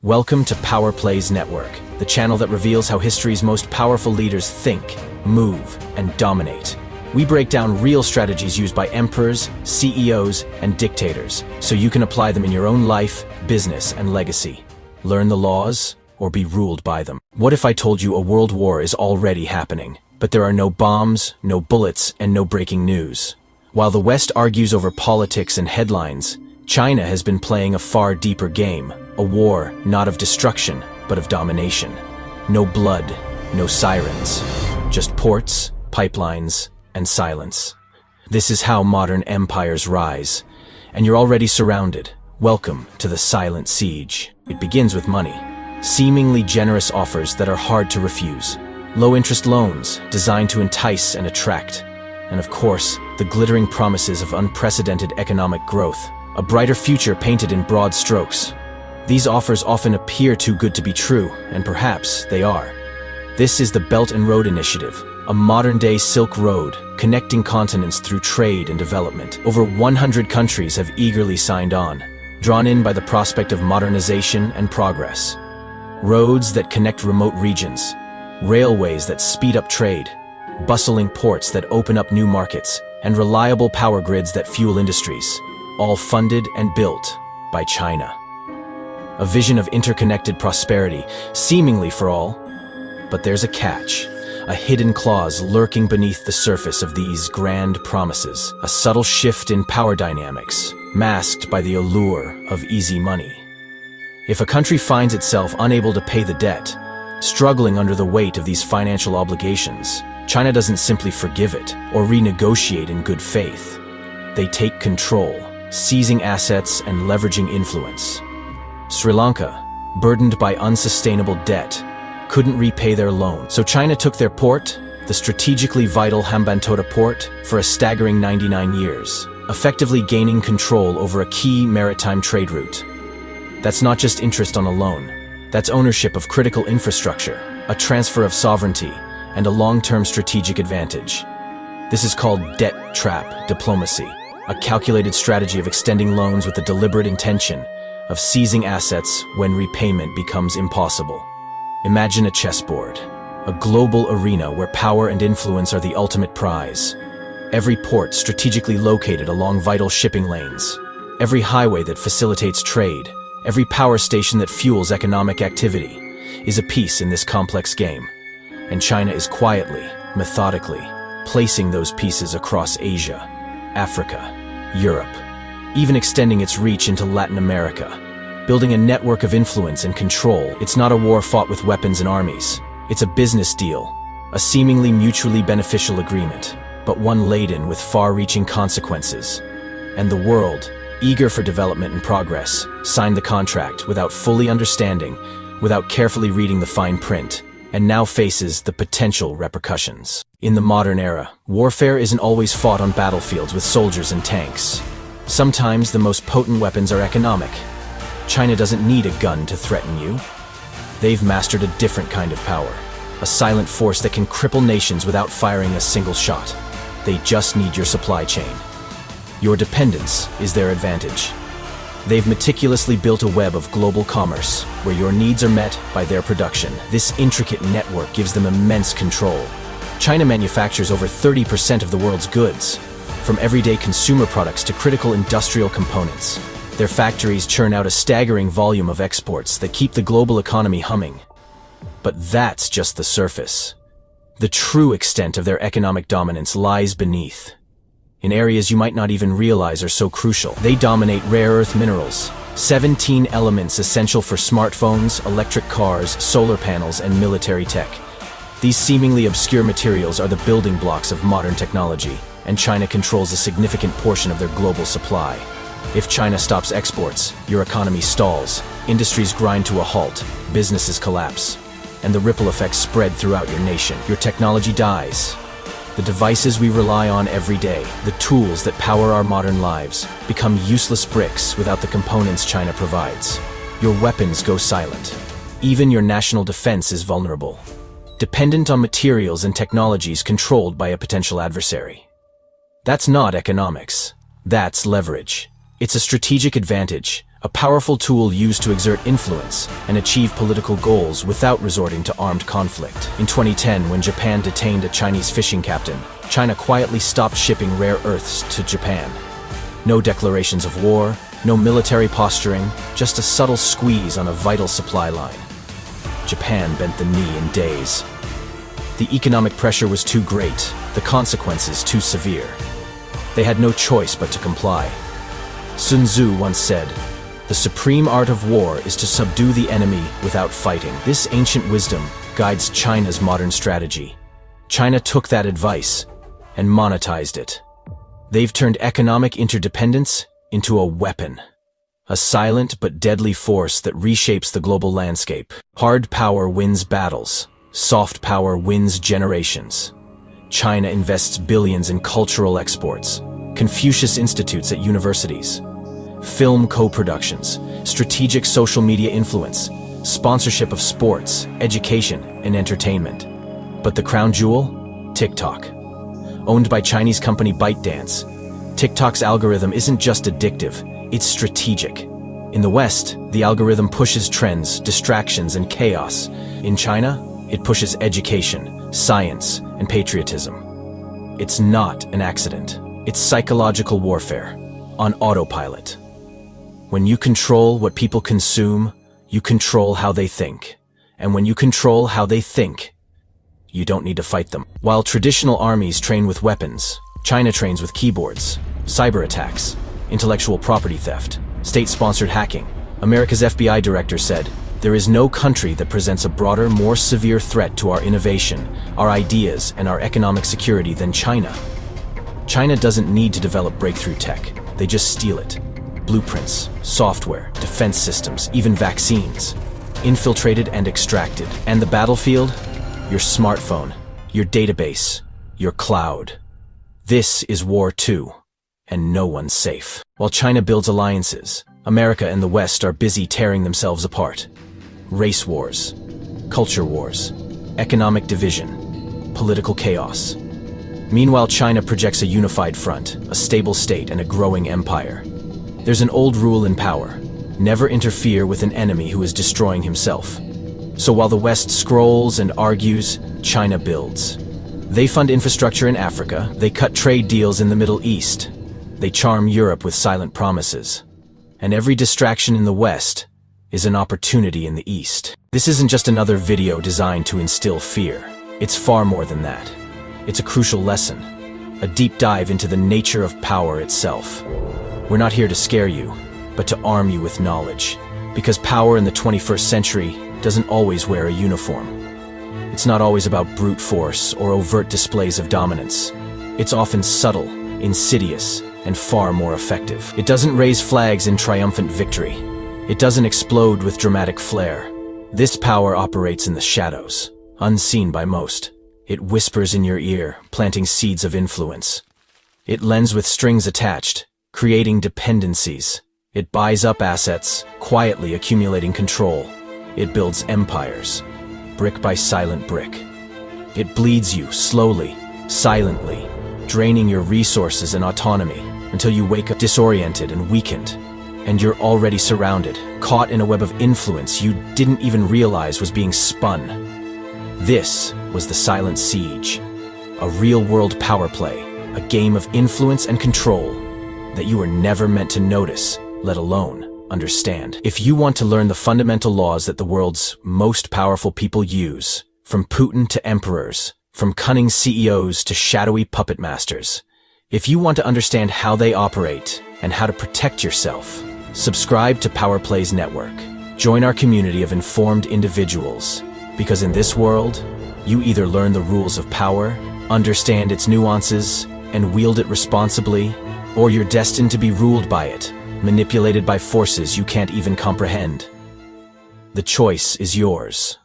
Welcome to Power Plays Network, the channel that reveals how history's most powerful leaders think, move, and dominate. We break down real strategies used by emperors, CEOs, and dictators, so you can apply them in your own life, business, and legacy. Learn the laws, or be ruled by them. What if I told you a world war is already happening, but there are no bombs, no bullets, and no breaking news? While the West argues over politics and headlines, China has been playing a far deeper game, a war not of destruction, but of domination. No blood, no sirens, just ports, pipelines, and silence. This is how modern empires rise, and you're already surrounded. Welcome to the silent siege. It begins with money, seemingly generous offers that are hard to refuse, low-interest loans designed to entice and attract, and of course, the glittering promises of unprecedented economic growth, a brighter future painted in broad strokes. These offers often appear too good to be true, and perhaps they are. This is the Belt and Road Initiative, a modern-day Silk Road connecting continents through trade and development. Over 100 countries have eagerly signed on, drawn in by the prospect of modernization and progress. Roads that connect remote regions, railways that speed up trade, bustling ports that open up new markets, and reliable power grids that fuel industries, all funded and built by China. A vision of interconnected prosperity, seemingly for all. But there's a catch, a hidden clause lurking beneath the surface of these grand promises, a subtle shift in power dynamics, masked by the allure of easy money. If a country finds itself unable to pay the debt, struggling under the weight of these financial obligations, China doesn't simply forgive it or renegotiate in good faith. They take control, seizing assets and leveraging influence. Sri Lanka, burdened by unsustainable debt, couldn't repay their loan, so China took their port, the strategically vital Hambantota port, for a staggering 99 years, effectively gaining control over a key maritime trade route. That's not just interest on a loan, that's ownership of critical infrastructure, a transfer of sovereignty, and a long-term strategic advantage. This is called debt trap diplomacy, a calculated strategy of extending loans with the deliberate intention of seizing assets when repayment becomes impossible. Imagine a chessboard, a global arena where power and influence are the ultimate prize. Every port strategically located along vital shipping lanes, every highway that facilitates trade, every power station that fuels economic activity, is a piece in this complex game. And China is quietly, methodically, placing those pieces across Asia, Africa, Europe, even extending its reach into Latin America, building a network of influence and control. It's not a war fought with weapons and armies. It's a business deal, a seemingly mutually beneficial agreement, but one laden with far-reaching consequences. And the world, eager for development and progress, signed the contract without fully understanding, without carefully reading the fine print, and now faces the potential repercussions. In the modern era, warfare isn't always fought on battlefields with soldiers and tanks. Sometimes the most potent weapons are economic. China doesn't need a gun to threaten you. They've mastered a different kind of power, a silent force that can cripple nations without firing a single shot. They just need your supply chain. Your dependence is their advantage. They've meticulously built a web of global commerce where your needs are met by their production. This intricate network gives them immense control. China manufactures over 30% of the world's goods, from everyday consumer products to critical industrial components. Their factories churn out a staggering volume of exports that keep the global economy humming. But that's just the surface. The true extent of their economic dominance lies beneath, in areas you might not even realize are so crucial. They dominate rare earth minerals, 17 elements essential for smartphones, electric cars, solar panels, and military tech. These seemingly obscure materials are the building blocks of modern technology, and China controls a significant portion of their global supply. If China stops exports, your economy stalls, industries grind to a halt, businesses collapse, and the ripple effects spread throughout your nation. Your technology dies. The devices we rely on every day, the tools that power our modern lives, become useless bricks without the components China provides. Your weapons go silent. Even your national defense is vulnerable, dependent on materials and technologies controlled by a potential adversary. That's not economics. That's leverage. It's a strategic advantage, a powerful tool used to exert influence and achieve political goals without resorting to armed conflict. In 2010, when Japan detained a Chinese fishing captain, China quietly stopped shipping rare earths to Japan. No declarations of war, no military posturing, just a subtle squeeze on a vital supply line. Japan bent the knee in days. The economic pressure was too great, the consequences too severe. They had no choice but to comply. Sun Tzu once said, "The supreme art of war is to subdue the enemy without fighting." This ancient wisdom guides China's modern strategy. China took that advice and monetized it. They've turned economic interdependence into a weapon. A silent but deadly force that reshapes the global landscape. Hard power wins battles. Soft power wins generations. China invests billions in cultural exports, Confucius institutes at universities, film co-productions, strategic social media influence, sponsorship of sports, education, and entertainment. But the crown jewel? TikTok. Owned by Chinese company ByteDance, TikTok's algorithm isn't just addictive, it's strategic. In the West, the algorithm pushes trends, distractions, and chaos. In China, it pushes education, science, and patriotism. It's not an accident. It's psychological warfare, on autopilot. When you control what people consume, you control how they think. And when you control how they think, you don't need to fight them. While traditional armies train with weapons, China trains with keyboards, cyber attacks, intellectual property theft, state-sponsored hacking. America's FBI director said, "There is no country that presents a broader, more severe threat to our innovation, our ideas, and our economic security than China." China doesn't need to develop breakthrough tech. They just steal it. Blueprints, software, defense systems, even vaccines. Infiltrated and extracted. And the battlefield? Your smartphone, your database, your cloud. This is war too, and no one's safe. While China builds alliances, America and the West are busy tearing themselves apart. Race wars, culture wars, economic division, political chaos. Meanwhile, China projects a unified front, a stable state, and a growing empire. There's an old rule in power: never interfere with an enemy who is destroying himself. So while the West scrolls and argues, China builds. They fund infrastructure in Africa, they cut trade deals in the Middle East, they charm Europe with silent promises. And every distraction in the West is an opportunity in the East. This isn't just another video designed to instill fear. It's far more than that. It's a crucial lesson, a deep dive into the nature of power itself. We're not here to scare you, but to arm you with knowledge. Because power in the 21st century doesn't always wear a uniform. It's not always about brute force or overt displays of dominance. It's often subtle, insidious, and far more effective. It doesn't raise flags in triumphant victory. It doesn't explode with dramatic flair. This power operates in the shadows, unseen by most. It whispers in your ear, planting seeds of influence. It lends with strings attached, creating dependencies. It buys up assets, quietly accumulating control. It builds empires, brick by silent brick. It bleeds you slowly, silently, draining your resources and autonomy until you wake up disoriented and weakened. And you're already surrounded, caught in a web of influence you didn't even realize was being spun. This was the Silent Siege, a real-world power play, a game of influence and control that you were never meant to notice, let alone understand. If you want to learn the fundamental laws that the world's most powerful people use, from Putin to emperors, from cunning CEOs to shadowy puppet masters, if you want to understand how they operate and how to protect yourself, subscribe to Power Plays Network. Join our community of informed individuals, because in this world, you either learn the rules of power, understand its nuances, and wield it responsibly, or you're destined to be ruled by it, manipulated by forces you can't even comprehend. The choice is yours.